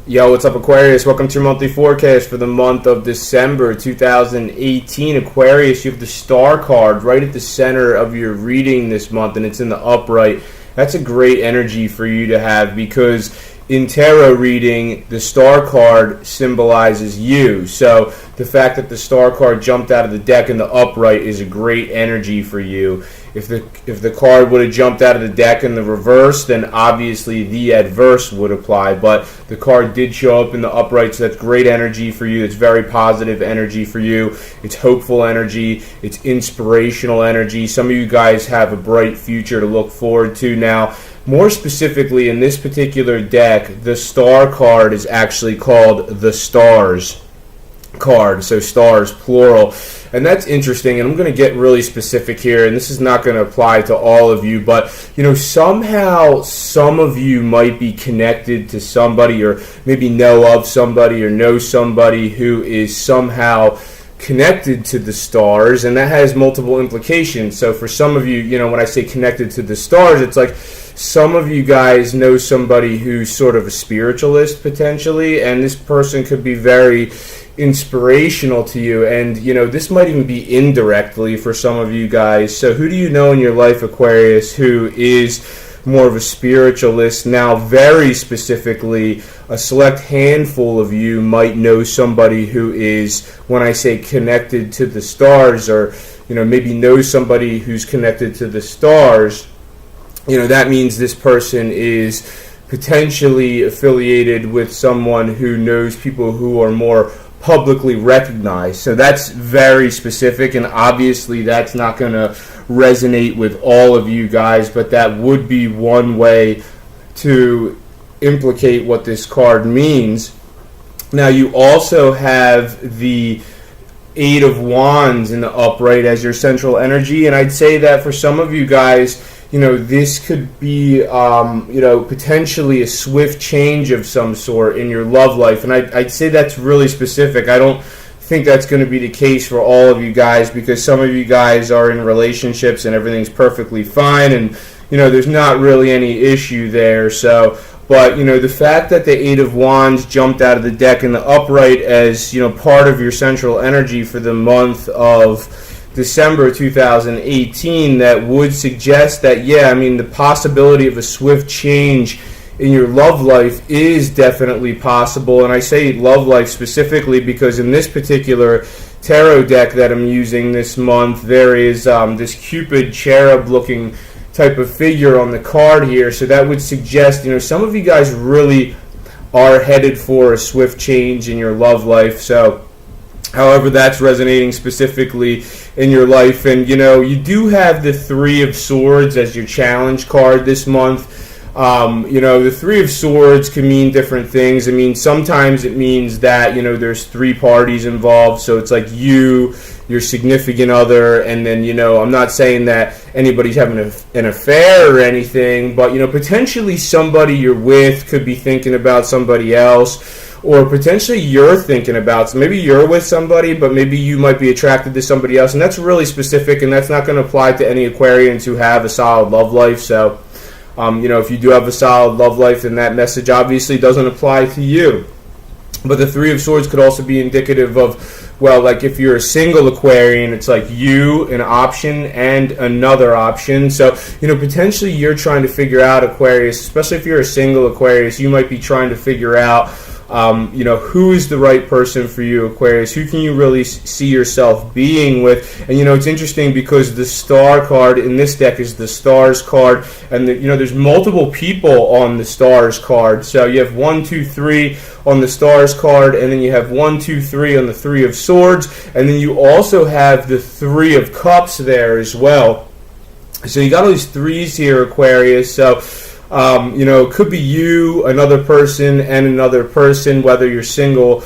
Yo, what's up, Aquarius? Welcome to your monthly forecast for the month of December 2018. Aquarius, you have the star card right at the center of your reading this month, and it's in the upright. That's a great energy for you to have because in tarot reading, the star card symbolizes you. So the fact that the star card jumped out of the deck in the upright is a great energy for you. If the card would have jumped out of the deck in the reverse, then obviously the adverse would apply. But the card did show up in the upright, so that's great energy for you. It's very positive energy for you. It's hopeful energy. It's inspirational energy. Some of you guys have a bright future to look forward to now. More specifically, in this particular deck, the star card is actually called the Stars card, so stars plural, and that's interesting. And I'm going to get really specific here, and this is not going to apply to all of you, but somehow some of you might be connected to somebody, or maybe know of somebody, or know somebody who is somehow connected to the stars, and that has multiple implications. So for some of you, when I say connected to the stars, it's like some of you guys know somebody who's sort of a spiritualist potentially, and this person could be very inspirational to you, and this might even be indirectly for some of you guys. So who do you know in your life, Aquarius, who is more of a spiritualist? Now, very specifically, a select handful of you might know somebody who is, when I say connected to the stars, or maybe know somebody who's connected to the stars, that means this person is potentially affiliated with someone who knows people who are more publicly recognized. So that's very specific, and obviously that's not going to resonate with all of you guys, but that would be one way to implicate what this card means. Now, you also have the Eight of Wands in the upright as your central energy, and I'd say that for some of you guys, this could be, potentially a swift change of some sort in your love life. And I'd say that's really specific. I don't think that's going to be the case for all of you guys, because some of you guys are in relationships and everything's perfectly fine, and, there's not really any issue there. So, but, the fact that the Eight of Wands jumped out of the deck in the upright as, part of your central energy for the month of December 2018, that would suggest that, the possibility of a swift change in your love life is definitely possible. And I say love life specifically because in this particular tarot deck that I'm using this month, there is this Cupid cherub looking type of figure on the card here. So that would suggest, some of you guys really are headed for a swift change in your love life. So however that's resonating specifically in your life. And you do have the Three of Swords as your challenge card this month. The Three of Swords can mean different things. I mean, sometimes it means that there's three parties involved, so it's like you, your significant other, and then I'm not saying that anybody's having an affair or anything, but potentially somebody you're with could be thinking about somebody else, or potentially you're thinking about, so maybe you're with somebody, but maybe you might be attracted to somebody else, and that's really specific, and that's not going to apply to any Aquarians who have a solid love life. So, if you do have a solid love life, then that message obviously doesn't apply to you. But the Three of Swords could also be indicative of, well, like if you're a single Aquarian, it's like you, an option, and another option. So, potentially you're trying to figure out, Aquarius, especially if you're a single Aquarius, you might be trying to figure out who is the right person for you, Aquarius? Who can you really see yourself being with? And, it's interesting because the Star card in this deck is the Stars card. And, there's multiple people on the Stars card. So you have 1, 2, 3 on the Stars card. And then you have 1, 2, 3 on the Three of Swords. And then you also have the Three of Cups there as well. So you got all these threes here, Aquarius. So it could be you, another person, and another person, whether you're single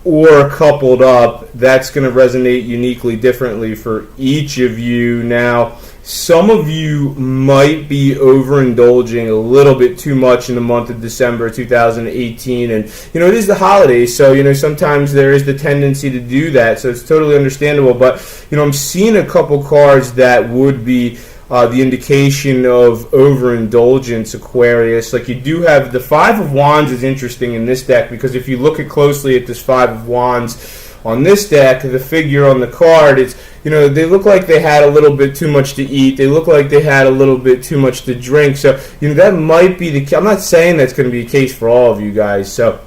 or coupled up. That's going to resonate uniquely differently for each of you. Now, some of you might be overindulging a little bit too much in the month of December 2018, and it is the holidays, so sometimes there is the tendency to do that, so it's totally understandable. But I'm seeing a couple cards that would be the indication of overindulgence, Aquarius. Like, you do have the Five of Wands is interesting in this deck, because if you look closely at this Five of Wands on this deck, the figure on the card, it's, they look like they had a little bit too much to eat. They look like they had a little bit too much to drink. So, that might be I'm not saying that's going to be the case for all of you guys. So,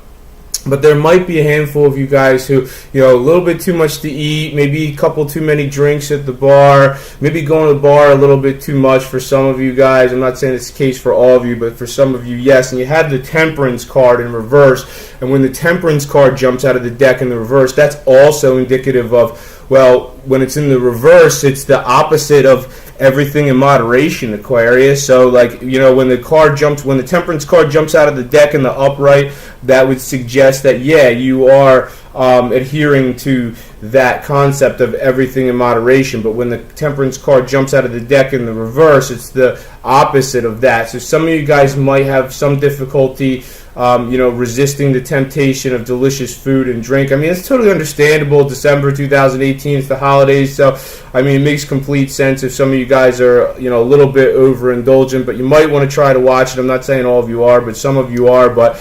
but there might be a handful of you guys who, a little bit too much to eat, maybe a couple too many drinks at the bar, maybe going to the bar a little bit too much for some of you guys. I'm not saying it's the case for all of you, but for some of you, yes. And you have the Temperance card in reverse. And when the Temperance card jumps out of the deck in the reverse, that's also indicative of, well, when it's in the reverse, it's the opposite of everything in moderation, Aquarius. So, like, when the Temperance card jumps out of the deck in the upright, that would suggest that, yeah, you are adhering to that concept of everything in moderation. But when the Temperance card jumps out of the deck in the reverse, it's the opposite of that. So some of you guys might have some difficulty resisting the temptation of delicious food and drink. I mean, it's totally understandable. December 2018, it's the holidays, so I mean, it makes complete sense if some of you guys are, a little bit overindulgent, but you might want to try to watch it. I'm not saying all of you are, but some of you are. But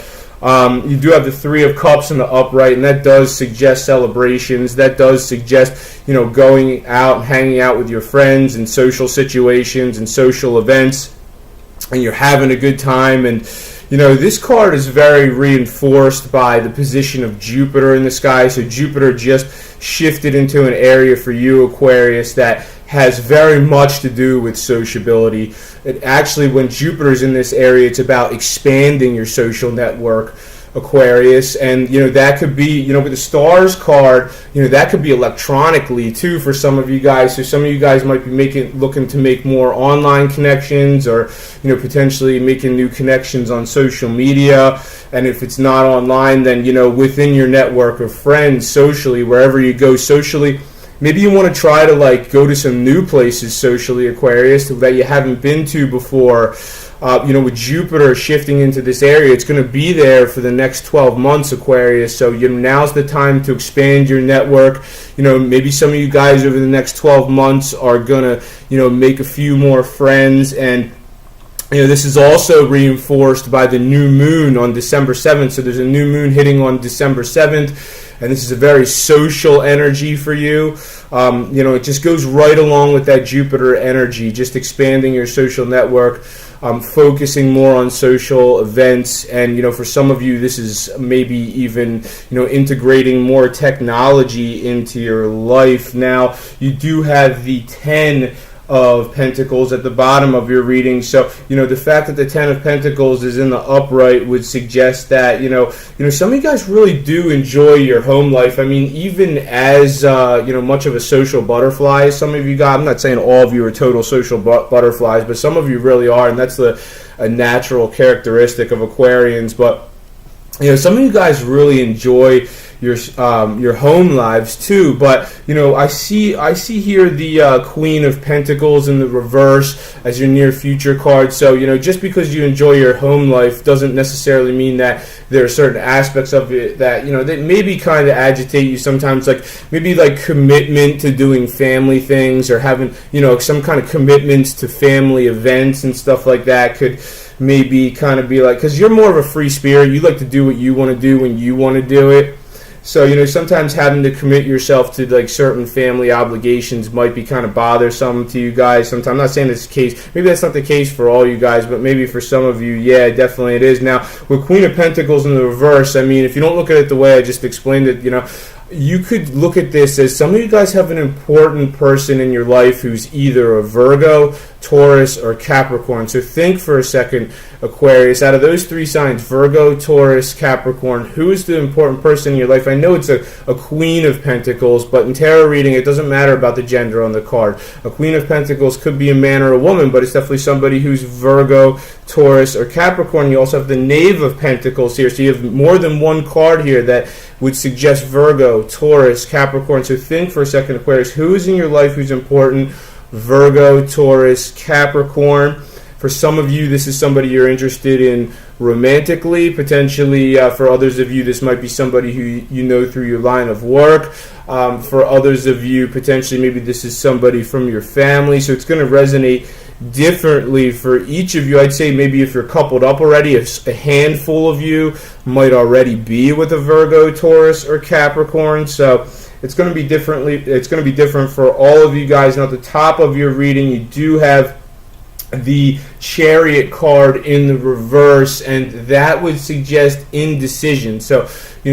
you do have the Three of Cups in the upright, and that does suggest celebrations. That does suggest, going out and hanging out with your friends and social situations and social events, and you're having a good time. And this card is very reinforced by the position of Jupiter in the sky. So Jupiter just shifted into an area for you, Aquarius, that has very much to do with sociability. It actually, when Jupiter's in this area, it's about expanding your social network, Aquarius. And that could be, with the Stars card, that could be electronically too for some of you guys. So some of you guys might be looking to make more online connections, or potentially making new connections on social media. And if it's not online, then within your network of friends, socially, wherever you go socially, maybe you want to try to go to some new places socially, Aquarius, that you haven't been to before. With Jupiter shifting into this area, it's going to be there for the next 12 months, Aquarius. So now's the time to expand your network. Maybe some of you guys over the next 12 months are going to, make a few more friends. And this is also reinforced by the new moon on December 7th. So there's a new moon hitting on December 7th, and this is a very social energy for you. It just goes right along with that Jupiter energy, just expanding your social network, focusing more on social events. And, for some of you, this is maybe even, integrating more technology into your life. Now, you do have the 10 of Pentacles at the bottom of your reading. So, the fact that the 10 of Pentacles is in the upright would suggest that, some of you guys really do enjoy your home life. I mean, even as, much of a social butterfly as some of you guys. I'm not saying all of you are total social butterflies, but some of you really are, and that's a natural characteristic of Aquarians. But, some of you guys really enjoy your home lives too. But I see here the Queen of Pentacles in the reverse as your near future card. So just because you enjoy your home life doesn't necessarily mean that there are certain aspects of it that that maybe kind of agitate you sometimes, like maybe commitment to doing family things, or having some kind of commitments to family events and stuff like that could maybe kind of be because you're more of a free spirit. You like to do what you want to do when you want to do it. So, sometimes having to commit yourself to certain family obligations might be kind of bothersome to you guys. Sometimes, I'm not saying it's the case. Maybe that's not the case for all you guys, but maybe for some of you, yeah, definitely it is. Now, with Queen of Pentacles in the reverse, I mean, if you don't look at it the way I just explained it, you could look at this as some of you guys have an important person in your life who's either a Virgo, Taurus, or Capricorn. So think for a second, Aquarius, out of those three signs, Virgo, Taurus, Capricorn, who is the important person in your life? I know it's a Queen of Pentacles, but in tarot reading, it doesn't matter about the gender on the card. A Queen of Pentacles could be a man or a woman, but it's definitely somebody who's Virgo, Taurus, or Capricorn. You also have the Knave of Pentacles here, so you have more than one card here that would suggest Virgo, Taurus, Capricorn. So think for a second, Aquarius, who is in your life who's important? Virgo, Taurus, Capricorn. For some of you, this is somebody you're interested in romantically. Potentially, for others of you, this might be somebody who through your line of work. For others of you, potentially, maybe this is somebody from your family. So it's going to resonate differently for each of you. I'd say maybe if you're coupled up already, a handful of you might already be with a Virgo, Taurus, or Capricorn. So it's going to be different for all of you guys. And at the top of your reading, you do have the Chariot card in the reverse, and that would suggest indecision. So,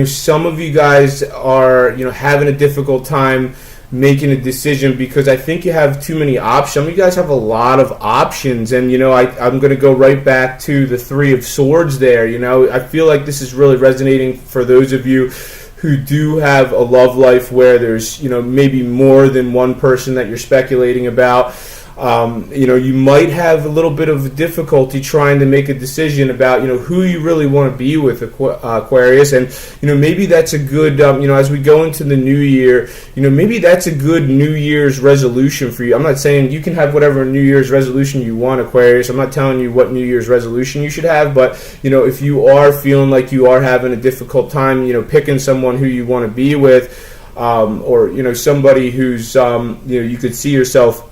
some of you guys are, having a difficult time making a decision because I think you have too many options. Some of you guys have a lot of options, and I'm going to go right back to the Three of Swords there. I feel like this is really resonating for those of you who do have a love life where there's maybe more than one person that you're speculating about. You might have a little bit of difficulty trying to make a decision about, who you really want to be with, Aquarius. And, maybe that's a good, as we go into the new year, maybe that's a good New Year's resolution for you. I'm not saying you can have whatever New Year's resolution you want, Aquarius. I'm not telling you what New Year's resolution you should have. But, if you are feeling like you are having a difficult time, picking someone who you want to be with, or, somebody who's, you could see yourself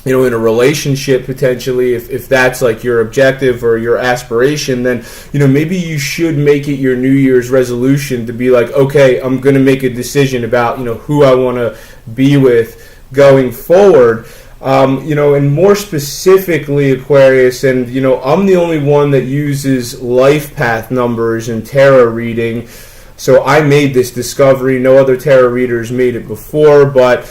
in a relationship potentially, if that's like your objective or your aspiration, then maybe you should make it your New Year's resolution to be like, okay, I'm going to make a decision about who I want to be with going forward. And more specifically, Aquarius, and I'm the only one that uses life path numbers in tarot reading. So I made this discovery. No other tarot readers made it before, but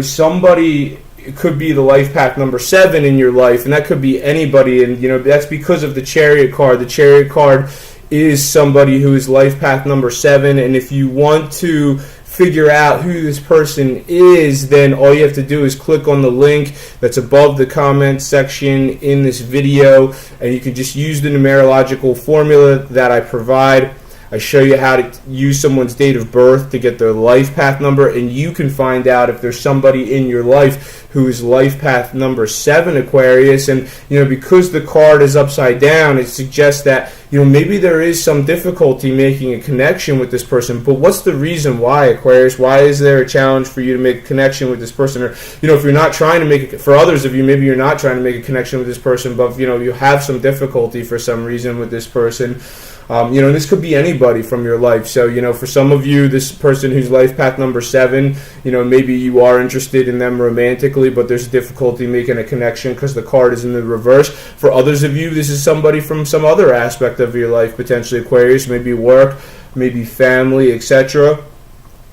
somebody. It could be the life path number 7 in your life, and that could be anybody, and that's because of the Chariot card. The Chariot card is somebody who is life path number 7, and if you want to figure out who this person is, then all you have to do is click on the link that's above the comment section in this video, and you can just use the numerological formula that I provide. I show you how to use someone's date of birth to get their life path number, and you can find out if there's somebody in your life who is life path number 7, Aquarius. And because the card is upside down, it suggests that maybe there is some difficulty making a connection with this person. But what's the reason why, Aquarius? Why is there a challenge for you to make a connection with this person? Or if you're not trying to make it, for others of you, maybe you're not trying to make a connection with this person, but you have some difficulty for some reason with this person. And this could be anybody from your life. So, for some of you, this person who's life path number 7, maybe you are interested in them romantically, but there's difficulty making a connection because the card is in the reverse. For others of you, this is somebody from some other aspect of your life, potentially, Aquarius, maybe work, maybe family, etc.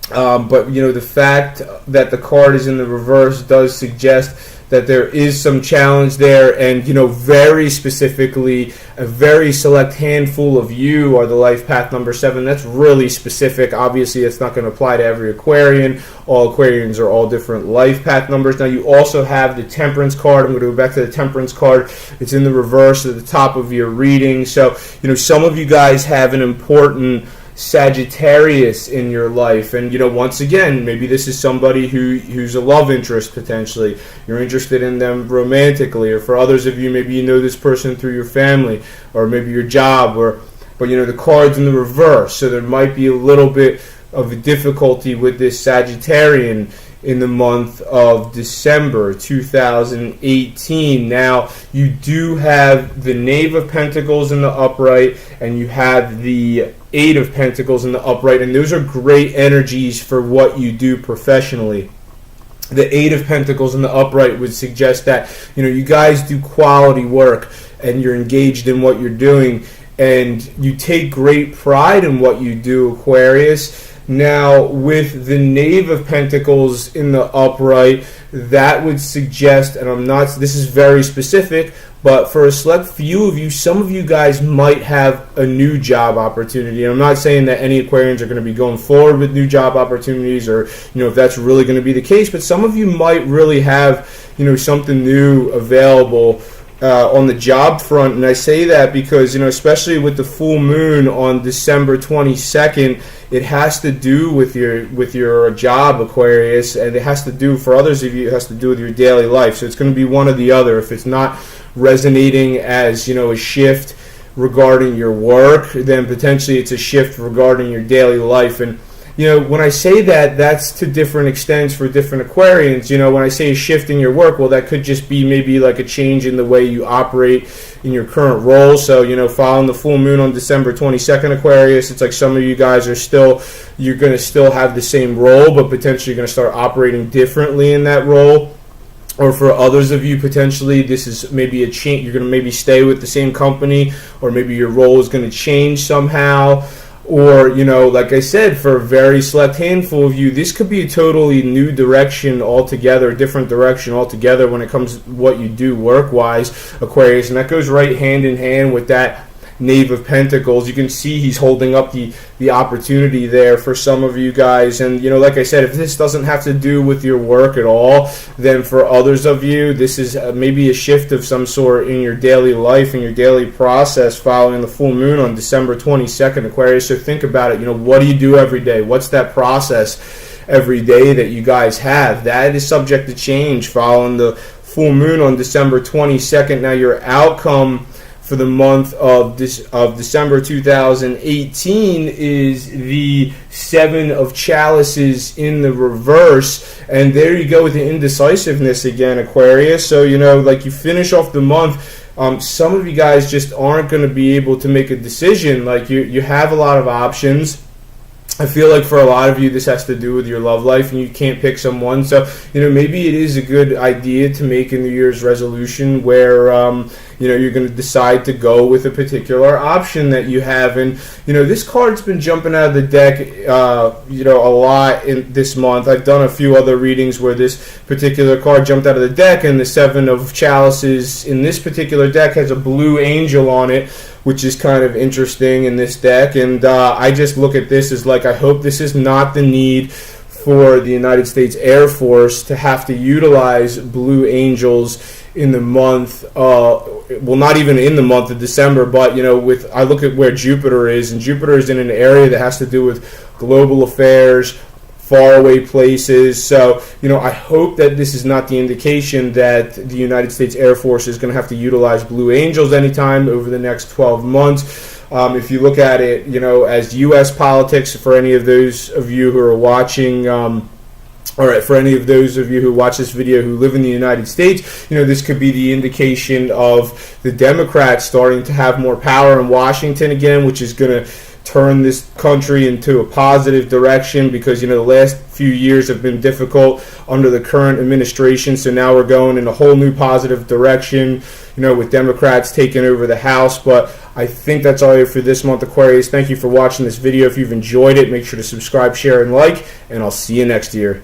But, the fact that the card is in the reverse does suggest that there is some challenge there, and very specifically, a very select handful of you are the life path number 7. That's really specific. Obviously, it's not going to apply to every Aquarian. All Aquarians are all different life path numbers. Now, you also have the Temperance card. I'm going to go back to the Temperance card. It's in the reverse at the top of your reading. So, some of you guys have an important Sagittarius in your life, and once again, maybe this is somebody who's a love interest potentially. You're interested in them romantically, or for others of you, maybe you know this person through your family, or maybe your job, but the card's in the reverse, so there might be a little bit of a difficulty with this Sagittarian in the month of December 2018. Now, you do have the Knave of Pentacles in the upright, and you have the Eight of Pentacles in the upright, and those are great energies for what you do professionally. The Eight of Pentacles in the upright would suggest that you guys do quality work, and you're engaged in what you're doing, and you take great pride in what you do, Aquarius. Now, with the Knave of Pentacles in the upright, that would suggest, and this is very specific, but for a select few of you, some of you guys might have a new job opportunity. And I'm not saying that any Aquarians are going to be going forward with new job opportunities, or if that's really going to be the case, but some of you might really have something new available on the job front. And I say that because especially with the full moon on December 22nd, it has to do with your job, Aquarius, and it has to do, for others of you, it has to do with your daily life. So it's going to be one or the other. If it's not resonating as a shift regarding your work, then potentially it's a shift regarding your daily life. And when I say that, that's to different extents for different Aquarians. When I say a shift in your work, well, that could just be maybe like a change in the way you operate in your current role. So, following the full moon on December 22nd, Aquarius, it's like some of you guys you're going to still have the same role, but potentially you're going to start operating differently in that role. Or for others of you, potentially, this is maybe a change. You're going to maybe stay with the same company, or maybe your role is going to change somehow. Or, like I said, for a very select handful of you, this could be a totally new direction altogether, a different direction altogether when it comes to what you do work-wise, Aquarius. And that goes right hand in hand with that Knave of Pentacles. You can see he's holding up the opportunity there for some of you guys. And, like I said, if this doesn't have to do with your work at all, then for others of you, this is maybe a shift of some sort in your daily life, in your daily process following the full moon on December 22nd, Aquarius. So think about it. What do you do every day? What's that process every day that you guys have? That is subject to change following the full moon on December 22nd. Now, your outcome for the month of December 2018 is the Seven of Chalices in the reverse. And there you go with the indecisiveness again, Aquarius. So, like you finish off the month, some of you guys just aren't going to be able to make a decision. Like you have a lot of options. I feel like for a lot of you, this has to do with your love life, and you can't pick someone. So, maybe it is a good idea to make a New Year's resolution where, you're going to decide to go with a particular option that you have. And, this card's been jumping out of the deck, a lot in this month. I've done a few other readings where this particular card jumped out of the deck, and the Seven of Chalices in this particular deck has a blue angel on it, which is kind of interesting in this deck. And I just look at this as like, I hope this is not the need for the United States Air Force to have to utilize blue angels in the month, well, not even in the month of December, but, I look at where Jupiter is, and Jupiter is in an area that has to do with global affairs, faraway places. So, I hope that this is not the indication that the United States Air Force is going to have to utilize Blue Angels anytime over the next 12 months. If you look at it, as U.S. politics, for any of those of you who are watching, or for any of those of you who watch this video who live in the United States, this could be the indication of the Democrats starting to have more power in Washington again, which is going to turn this country into a positive direction, because the last few years have been difficult under the current administration. So now we're going in a whole new positive direction, with Democrats taking over the House. But I think that's all for this month, Aquarius. Thank you for watching this video. If you've enjoyed it, make sure to subscribe, share, and like, and I'll see you next year.